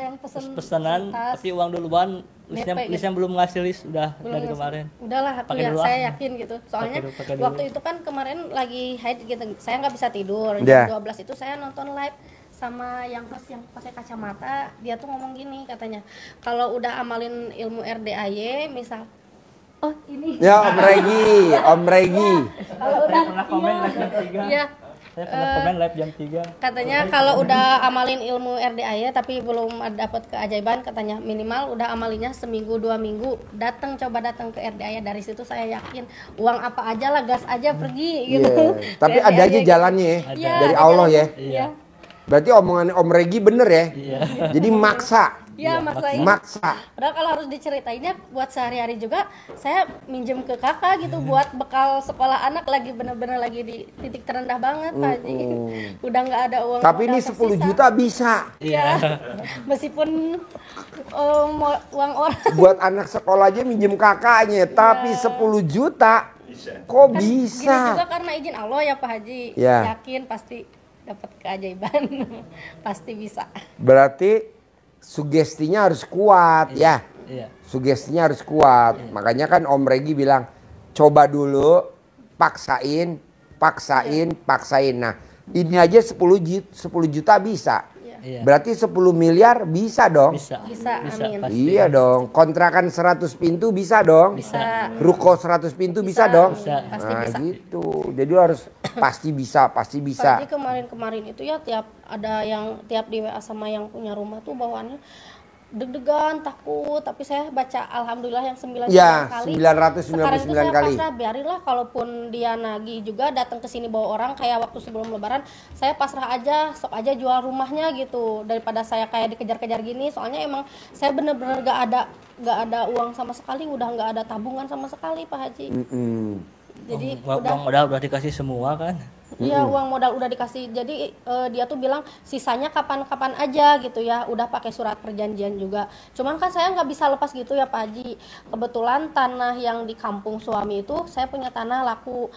yang pesanan tas. tapi uang duluan, listnya Nepe, listnya belum ngasih list udah Belum dari ngasih. kemarin. Udahlah aku Pakai ya, dulu ah. saya yakin gitu. Soalnya Pakai dulu. waktu itu kan kemarin lagi haid gitu. Saya nggak bisa tidur. Ya. Jam 12 itu saya nonton live. sama yang host yang pakai kacamata, dia tuh ngomong gini katanya, kalau udah amalin ilmu RDAY misal, oh ini Ya Om Regi. kalau udah Pernah komen live jam 3. iya Saya pernah komen live jam 3. katanya kalau udah amalin ilmu RDAY tapi belum dapat keajaiban, katanya minimal udah amalinya seminggu 2 minggu, coba datang ke RDAY. Dari situ saya yakin uang apa aja lah, gas aja pergi gitu. Iya. Tapi Ke ada aja RDAY gitu. jalannya ya, Iya, dari ada Allah ya. jalannya. Iya. Berarti omongan Om Regi bener ya. Iya. Jadi maksa. Iya, maksain. Maksa. Padahal kalau harus diceritainnya buat sehari-hari juga, saya minjem ke kakak gitu buat bekal sekolah anak, lagi bener-bener lagi di titik terendah banget Pak Haji. Udah nggak ada uang. Tapi ini modal 10 tersisa. juta bisa. Iya. Meskipun uang orang. Buat anak sekolah aja minjem kakaknya, tapi 10 juta kok Kan gini bisa? juga karena izin Allah ya Pak Haji. Ya. Yakin pasti dapat keajaiban. Pasti bisa. Berarti sugestinya harus kuat ya. Iya. Sugestinya harus kuat. Makanya kan Om Regi bilang coba dulu, paksain. Nah, ini aja 10 juta bisa. Iya. Berarti 10 miliar bisa dong. Bisa. Amin. pasti. Iya dong. Kontrakan 100 pintu bisa dong. Bisa. Ruko 100 pintu bisa dong. Bisa. Pasti Nah bisa. gitu. Jadi lu harus pasti bisa. Apalagi kemarin itu ya tiap di WA sama yang punya rumah tuh bawaannya deg-degan, takut, tapi saya baca alhamdulillah yang 99 Ya, kali. 999 Sekarang itu saya kali. pasrah, biarinlah kalaupun dia nagih juga datang ke sini bawa orang kayak waktu sebelum lebaran, saya pasrah aja, sok aja jual rumahnya gitu daripada saya kayak dikejar-kejar gini. Soalnya emang saya bener-bener gak ada uang sama sekali, udah gak ada tabungan sama sekali Pak Haji. Jadi Uang modal udah dikasih semua kan. iya, uang modal udah dikasih. Jadi dia tuh bilang sisanya kapan-kapan aja gitu ya. Udah pakai surat perjanjian juga. Cuman kan saya nggak bisa lepas gitu ya Pak Haji. Kebetulan tanah yang di kampung suami itu, saya punya tanah laku.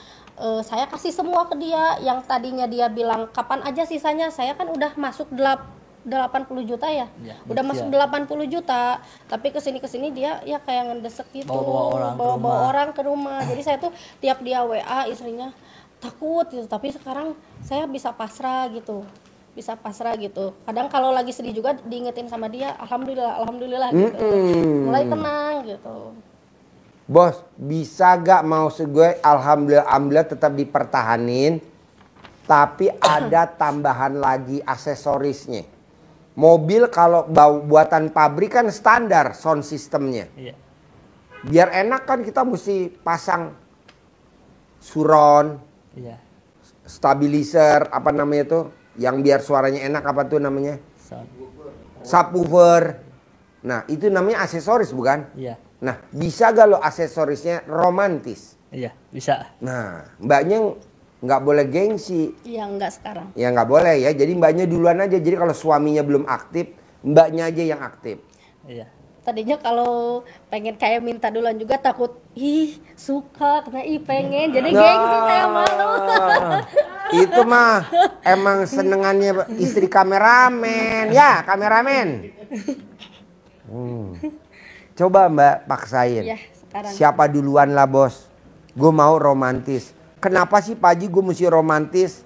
Saya kasih semua ke dia. Yang tadinya dia bilang kapan aja sisanya, saya kan udah masuk 80 juta ya. Ya, Udah masuk 80 juta. Tapi kesini dia ya kayak ngedesek gitu. Bawa orang ke rumah. Jadi saya tuh tiap dia WA istrinya takut gitu, tapi sekarang saya bisa pasrah gitu, kadang kalau lagi sedih juga diingetin sama dia, alhamdulillah gitu, mulai tenang gitu. Bos, bisa gak mau gue alhamdulillah tetap dipertahanin, tapi ada tambahan lagi aksesorisnya. Mobil kalau buatan pabrik kan standar sound systemnya. Iya. Biar enak kan kita mesti pasang surround, Iya. stabilizer, apa namanya tuh, yang biar suaranya enak, apa tuh namanya, Sound. subwoofer. Nah itu namanya aksesoris bukan? Iya. Nah bisa gak lo aksesorisnya romantis? Iya, bisa. Nah mbaknya nggak boleh gengsi. Iya, enggak sekarang. Ya nggak boleh ya, jadi mbaknya duluan aja. Jadi kalau suaminya belum aktif, mbaknya aja yang aktif. Iya. Tadinya kalau pengen kayak minta duluan juga takut, suka, karena pengen, jadi gengsi saya malu. Itu mah emang senengannya istri kameramen. Ya kameramen. Coba mbak paksain. Ya, sekarang. Siapa duluan lah bos. Gue mau romantis. Kenapa sih Pak Haji gue mesti romantis?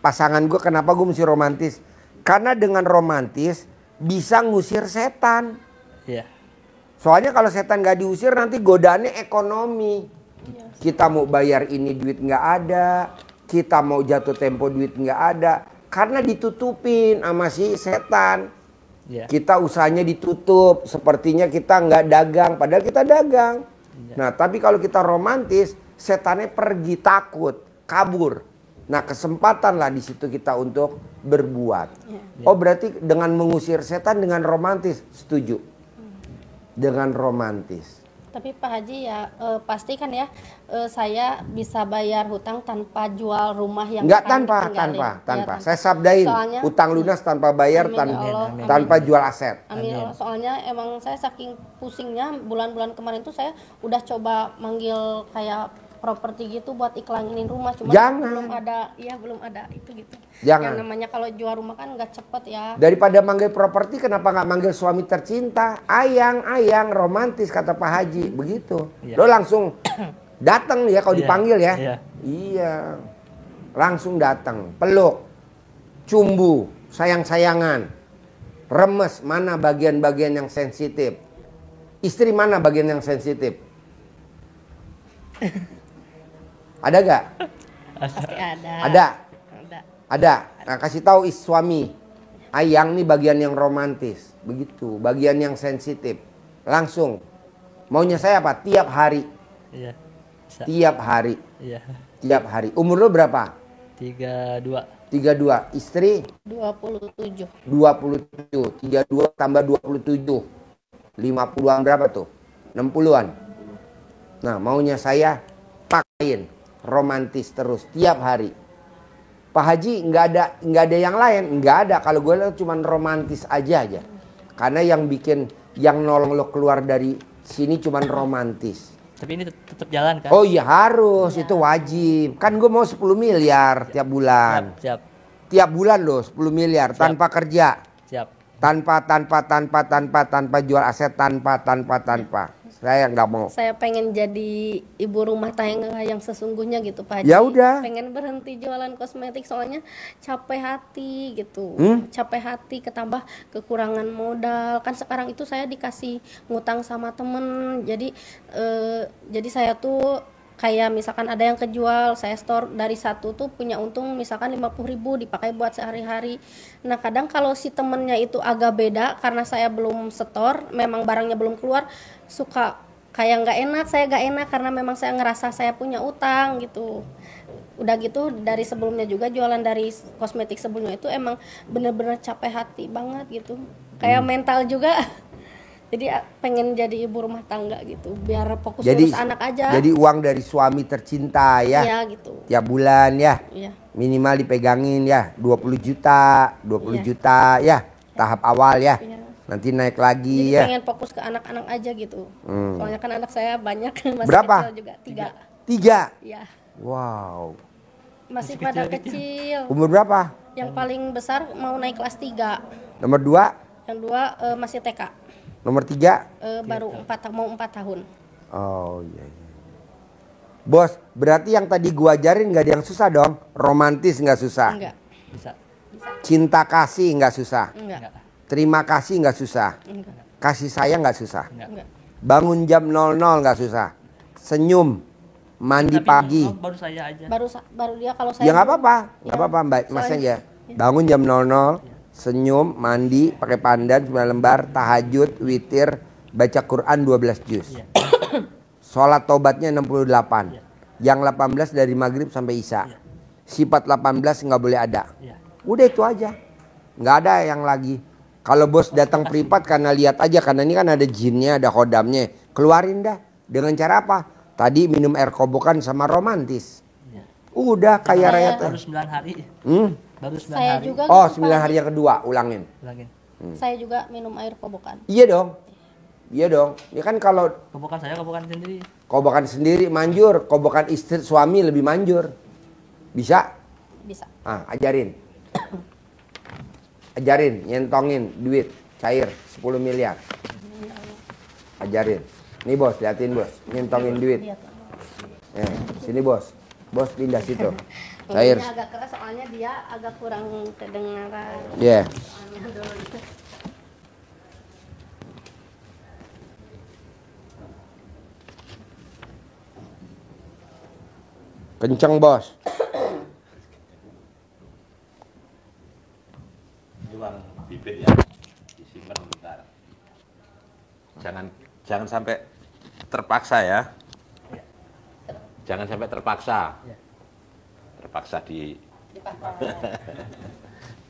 Pasangan gue kenapa gue mesti romantis? Karena dengan romantis bisa ngusir setan. Iya. Soalnya kalau setan gak diusir nanti godaannya ekonomi. Kita mau bayar ini duit gak ada. Kita mau jatuh tempo duit gak ada. Karena ditutupin sama si setan. Iya. Kita usahanya ditutup. Sepertinya kita gak dagang. Padahal kita dagang. Nah tapi kalau kita romantis, setannya pergi, takut, kabur. Nah kesempatan lah di situ kita untuk berbuat. Oh berarti dengan mengusir setan dengan romantis, setuju? Dengan romantis. Tapi Pak Haji ya pastikan ya saya bisa bayar hutang tanpa jual rumah yang Enggak, akan tanpa. ditinggalin. Saya sabdain, Soalnya, utang lunas tanpa bayar, amin ya Allah, amin. tanpa jual aset. Amin. Soalnya emang saya saking pusingnya bulan-bulan kemarin tuh saya udah coba manggil kayak properti gitu buat iklanin rumah, cuma Jangan. belum ada itu gitu. Jangan. Yang namanya kalau jual rumah kan nggak cepet ya. Daripada manggil properti, kenapa nggak manggil suami tercinta? Ayang, romantis kata Pak Haji, begitu. Iya. Lo langsung datang ya kalau Iya, dipanggil ya. iya. Iya. Langsung datang, peluk. cumbu, sayang-sayangan, remes, mana bagian-bagian yang sensitif? Istri mana bagian yang sensitif? Ada gak? Pasti ada. Ada. Ada. Ada. Nah, kasih tahu suami. Ayang nih bagian yang romantis. Begitu. Bagian yang sensitif. Langsung. Maunya saya apa? Tiap hari. Iya. Bisa. Tiap hari. Iya. Tiap hari. Umur lo berapa? 32. 32. Istri? 27. 27. 32 tambah 27. 50-an berapa tuh? 60-an. Nah, maunya saya pakaiin romantis terus tiap hari. Pak Haji nggak ada yang lain, nggak ada. Kalau gue lihat cuman romantis aja. Karena yang bikin yang nolong lo keluar dari sini cuman romantis. Tapi ini tetap jalan kan? Oh iya harus, itu wajib. Kan gue mau 10 miliar tiap bulan. Siap. Tiap bulan loh 10 miliar tanpa kerja. Siap. Tanpa jual aset, tanpa. Saya nggak mau. Saya pengen jadi ibu rumah tangga yang sesungguhnya gitu Pak Haji. Ya udah. Pengen berhenti jualan kosmetik soalnya capek hati gitu. Capek hati ketambah kekurangan modal. Kan sekarang itu saya dikasih ngutang sama temen. Jadi saya tuh kayak misalkan ada yang kejual, saya store dari satu tuh punya untung misalkan 50.000 dipakai buat sehari-hari. Nah kadang kalau si temennya itu agak beda karena saya belum store, memang barangnya belum keluar, suka kayak nggak enak, saya nggak enak karena memang saya ngerasa saya punya utang gitu. Udah gitu dari sebelumnya juga jualan dari kosmetik sebelumnya itu emang bener-bener capek hati banget gitu, kayak mental juga. Jadi pengen jadi ibu rumah tangga gitu, biar fokus urus anak aja. Jadi uang dari suami tercinta ya. Iya gitu. Tiap bulan ya. Iya. Minimal dipegangin ya, 20 juta ya, tahap awal ya. Iya. Nanti naik lagi Jadi ya. pengen fokus ke anak-anak aja gitu. Soalnya kan anak saya banyak masih Berapa? kecil juga, 3. 3. Iya. Wow. Masih pada kecil. Umur berapa? Yang paling besar mau naik kelas 3. Nomor 2? Yang 2 masih TK. Nomor 3? Baru 4 mau 4 tahun. Oh iya. Bos, berarti yang tadi gua ajarin nggak ada yang susah dong? Romantis nggak susah? Enggak. Bisa. Cinta kasih nggak susah? Enggak. Terima kasih nggak susah? Enggak. Kasih sayang nggak susah? Enggak. Bangun jam 00 nggak susah? Senyum, mandi Tapi pagi. baru saya aja. Baru dia kalau saya Ya nggak apa-apa, nggak Ya, apa-apa Mbak, Mas soalnya- aja. Bangun jam 00, senyum, mandi, pakai pandan 9 lembar, tahajud, witir, baca Quran 12 juz. Iya. Sholat tobatnya 68. Yang 18 dari maghrib sampai isya. Sifat 18 nggak boleh ada. Iya. Udah itu aja. Nggak ada yang lagi. Kalau bos datang privat karena lihat aja, karena ini kan ada jinnya, ada khodamnya. Keluarin dah. Dengan cara apa? Tadi minum air kobokan sama romantis. Iya. Udah kayak rakyat. Baru 9 hari. Baru 9 saya hari. juga Oh, gitu, 9 Pak hari yang kedua, ulangin. Ulangin. Saya juga minum air kobokan. Iya dong. Iya dong. Ini kan kalau Kobokan saya kobokan sendiri. kobokan sendiri manjur, kobokan istri suami lebih manjur. Bisa? Bisa. Ah, ajarin. Ajarin, nyentongin duit cair 10 miliar. Ajarin. Nih bos, liatin bos, nyentongin duit. Lihat. Sini bos. Bos pindah situ. Cair. Ini agak keras soalnya dia agak kurang kedengaran. Iya. Soalnya dulu. Kenceng bos. Ini uang bibit ya, disimpan bentar. Jangan sampai terpaksa ya. Jangan sampai terpaksa. Terpaksa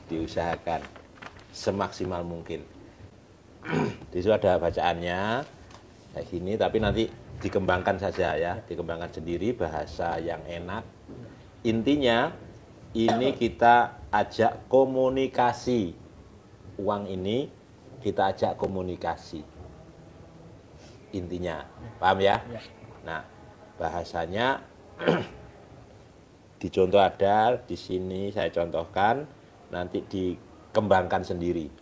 diusahakan semaksimal mungkin. Di situ ada bacaannya kayak gini, tapi nanti dikembangkan saja ya, dikembangkan sendiri bahasa yang enak. Intinya ini kita ajak komunikasi. Uang ini kita ajak komunikasi. Intinya, paham ya? Nah, bahasanya dicontoh ada di sini saya contohkan, nanti dikembangkan sendiri.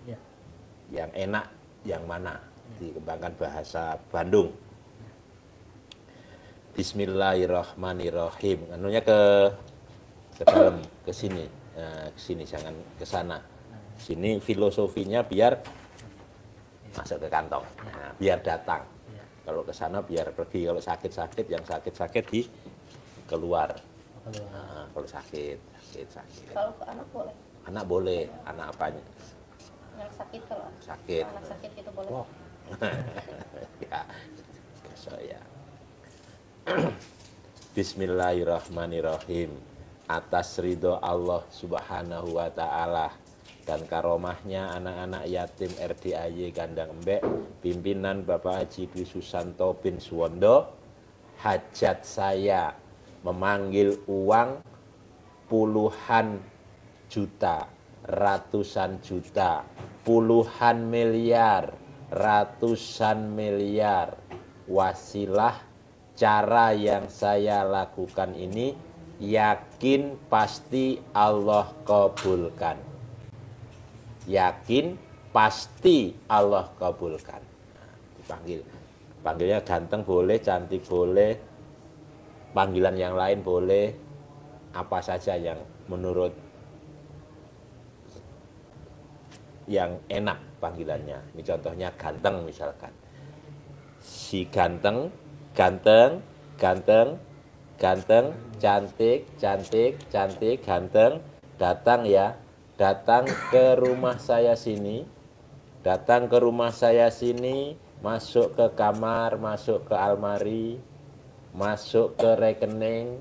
Yang enak yang mana? Dikembangkan bahasa Bandung. Bismillahirrahmanirrahim. Anunya ke dalam, ke sini. ke sini, jangan ke sana. Sini filosofinya biar masuk ke kantong, nah, biar datang. Kalau ke sana biar pergi, kalau sakit-sakit, yang sakit-sakit di keluar. Nah, kalau sakit. Kalau ke anak boleh. Anak boleh, anak apanya? Yang sakit kalau Sakit. anak sakit itu boleh. Wow. Ya, besok ya. Bismillahirrahmanirrahim. Atas ridho Allah Subhanahu wa Ta'ala dan karomahnya anak-anak yatim RDAY Kandang Embek, pimpinan Bapak Haji Dwi Susanto bin Suwondo, hajat saya memanggil uang puluhan juta, ratusan juta, puluhan miliar, ratusan miliar. Wasilah cara yang saya lakukan ini yakin pasti Allah kabulkan. Yakin pasti Allah kabulkan. Dipanggil. Panggilnya ganteng boleh, cantik boleh, panggilan yang lain boleh, apa saja yang menurut yang enak panggilannya. Ini contohnya ganteng misalkan. Si ganteng, ganteng, ganteng, ganteng, cantik, cantik, cantik, ganteng, datang ya. Datang ke rumah saya sini, datang ke rumah saya sini, masuk ke kamar, masuk ke almari, masuk ke rekening,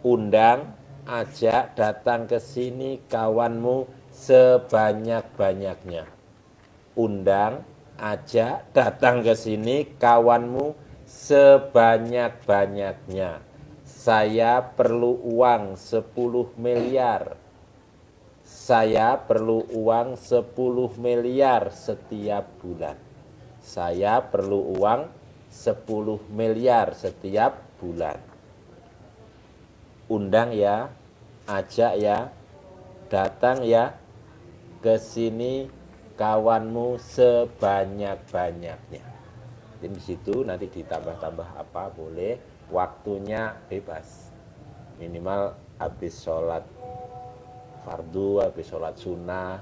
undang, ajak datang ke sini kawanmu sebanyak-banyaknya. Undang, ajak datang ke sini kawanmu sebanyak-banyaknya. Saya perlu uang 10 miliar. Saya perlu uang 10 miliar setiap bulan. Saya perlu uang 10 miliar setiap bulan. Undang ya, ajak ya, datang ya ke sini kawanmu sebanyak-banyaknya. Di situ nanti ditambah-tambah apa boleh, waktunya bebas. Minimal habis sholat fardu, habis sholat sunnah,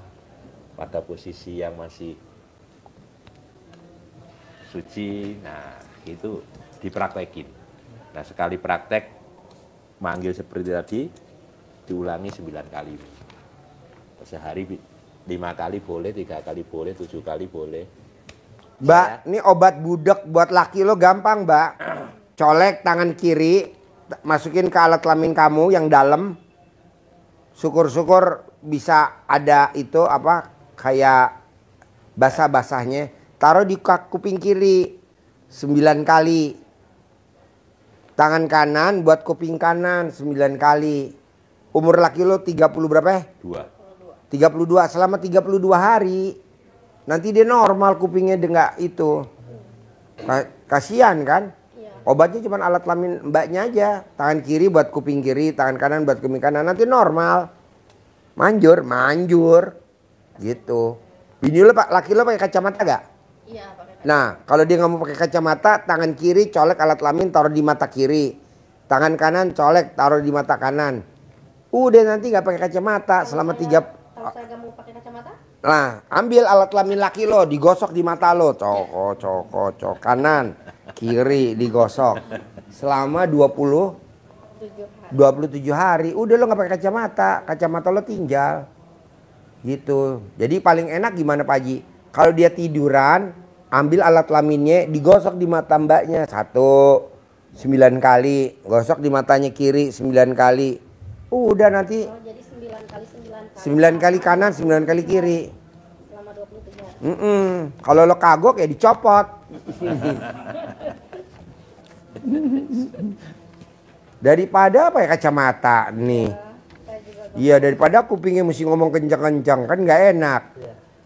pada posisi yang masih suci. Nah, itu dipraktekin. Nah, sekali praktek manggil seperti tadi diulangi 9 kali. Sehari 5 kali boleh, 3 kali boleh, 7 kali boleh. Mbak, Ya. ini obat budek buat laki lo gampang, Mbak. Colek tangan kiri, masukin ke alat kelamin kamu yang dalam. Syukur-syukur bisa ada itu apa kayak basah-basahnya. Taruh di kuping kiri 9 kali. Tangan kanan buat kuping kanan 9 kali. Umur laki lo 30 berapa ya? 32. Selama 32 hari. Nanti dia normal kupingnya enggak itu. Kasihan kan? Obatnya cuma alat kelamin mbaknya aja. Tangan kiri buat kuping kiri, tangan kanan buat kuping kanan. Nanti normal. Manjur. Gitu. Bini lo, laki lo pakai kacamata gak? Iya, pakai. Nah, kalau dia nggak mau pakai kacamata, tangan kiri colek alat kelamin taruh di mata kiri. Tangan kanan colek taruh di mata kanan. Udah nanti nggak pakai kacamata selama 3. Kalau saya nggak mau pakai kacamata? Nah, ambil alat kelamin laki lo, digosok di mata lo, cok kanan, kiri digosok selama 27 hari. Udah lo nggak pakai kacamata lo tinggal, gitu. Jadi paling enak gimana Pak Haji? Kalau dia tiduran, ambil alat kelaminnya, digosok di mata mbaknya 9 kali, gosok di matanya kiri 9 kali. Udah nanti. Oh, jadi 9 kali 9 kali kanan, 9 kali kiri. selama 27 hari. Kalau lo kagok ya dicopot. Daripada pakai kacamata nih. Iya, daripada kupingnya mesti ngomong kencang-kencang kan nggak enak.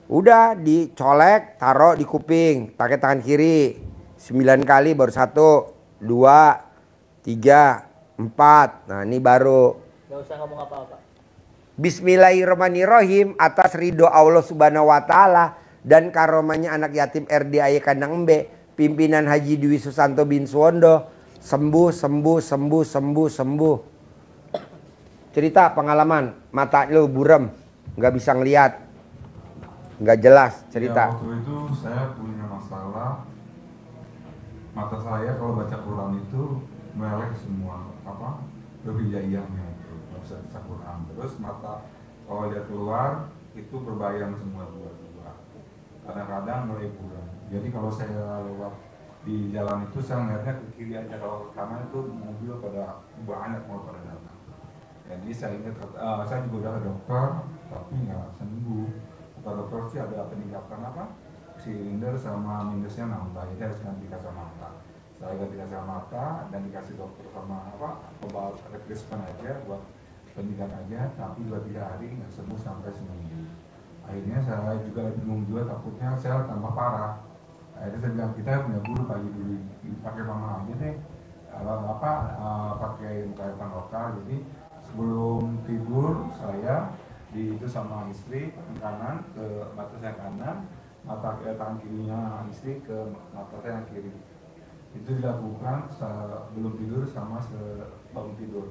Udah dicolek, taruh di kuping, pakai tangan kiri 9 kali baru 1, 2, 3, 4. Nah, ini baru. Gak usah ngomong apa-apa. Bismillahirrahmanirrahim, atas ridho Allah Subhanahu wa Ta'ala dan karomanya anak yatim RDAY Kandang Embe, pimpinan Haji Dwi Susanto bin Suwondo, sembuh. cerita pengalaman, mata lu burem, nggak bisa ngelihat, nggak jelas, cerita. Ya, waktu itu saya punya masalah mata saya kalau baca Quran itu melek semua, apa berbiayanya itu nggak bisa baca Quran. Terus mata kalau dia keluar itu berbayang semua dua-dua. Kadang-kadang mulai buram. Jadi kalau saya lewat di jalan itu saya ngeliatnya ke kiri aja, kalau ke kanan itu mobil pada banyak mau pada datang. Jadi saya ingat, saya juga udah ke dokter tapi nggak sembuh. Kata dokter sih ada peningkatan apa silinder sama minusnya nambah, jadi harus ganti kacamata. Saya ganti kacamata dan dikasih dokter sama apa obat replacement aja buat peningkat aja, tapi 2-3 hari nggak sembuh sampai seminggu. Akhirnya saya juga bingung juga, takutnya saya tambah parah. Akhirnya saya bilang kita punya guru pagi dulu pakai mama aja deh, pakai muka lokal. Jadi sebelum tidur saya itu sama istri kanan ke mata saya kanan, mata tangan kirinya istri ke mata saya yang kiri. Itu dilakukan sebelum tidur sama sebelum tidur.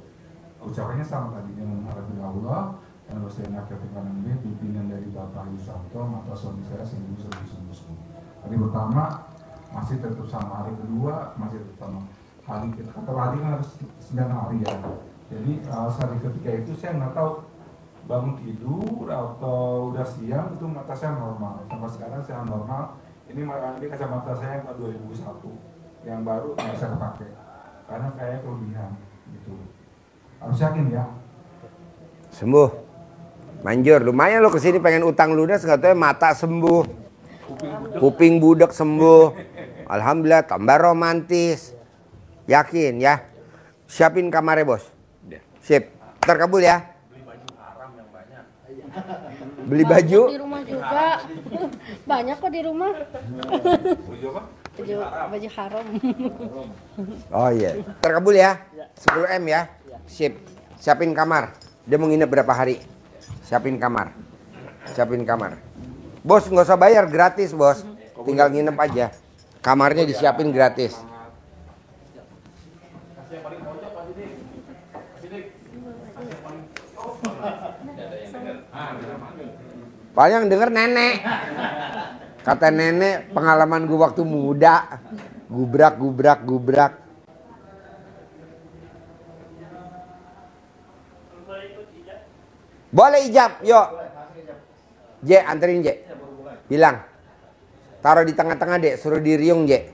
Ucapannya sama tadinya mengharapkan Allah dan wasiyana ketekangan ini pimpinan dari Bapak Yusanto, mata suami saya sembuh. Hari pertama masih tetap sama, hari kedua masih tetap sama. Hari kan harus 9 hari ya. Jadi hari ketiga itu saya nggak tahu bangun tidur atau udah siang itu mata saya normal. Sampai sekarang saya normal. Ini kacamata saya yang 2001 yang baru nggak saya pakai karena kayak kelebihan gitu. Harus yakin ya. Sembuh. Manjur, lumayan lo kesini pengen utang lunas, nggak tahu mata sembuh, kuping budek sembuh. Alhamdulillah, tambah romantis. Yakin ya. Siapin kamarnya bos. Sip. Terkabul ya. Beli baju di rumah juga. Banyak kok di rumah. Baju haram. Oh iya. Terkabul ya. 10 M ya. Sip. Siapin kamar. Dia mau nginep berapa hari? Siapin kamar. Siapin kamar. Bos nggak usah bayar, gratis bos. Tinggal nginep aja. Kamarnya disiapin gratis. Paling yang denger nenek. Kata nenek, pengalaman gue waktu muda. Gubrak. Boleh ijab, yuk. J, anterin J. Bilang. Taruh di tengah-tengah dek, suruh diriung J.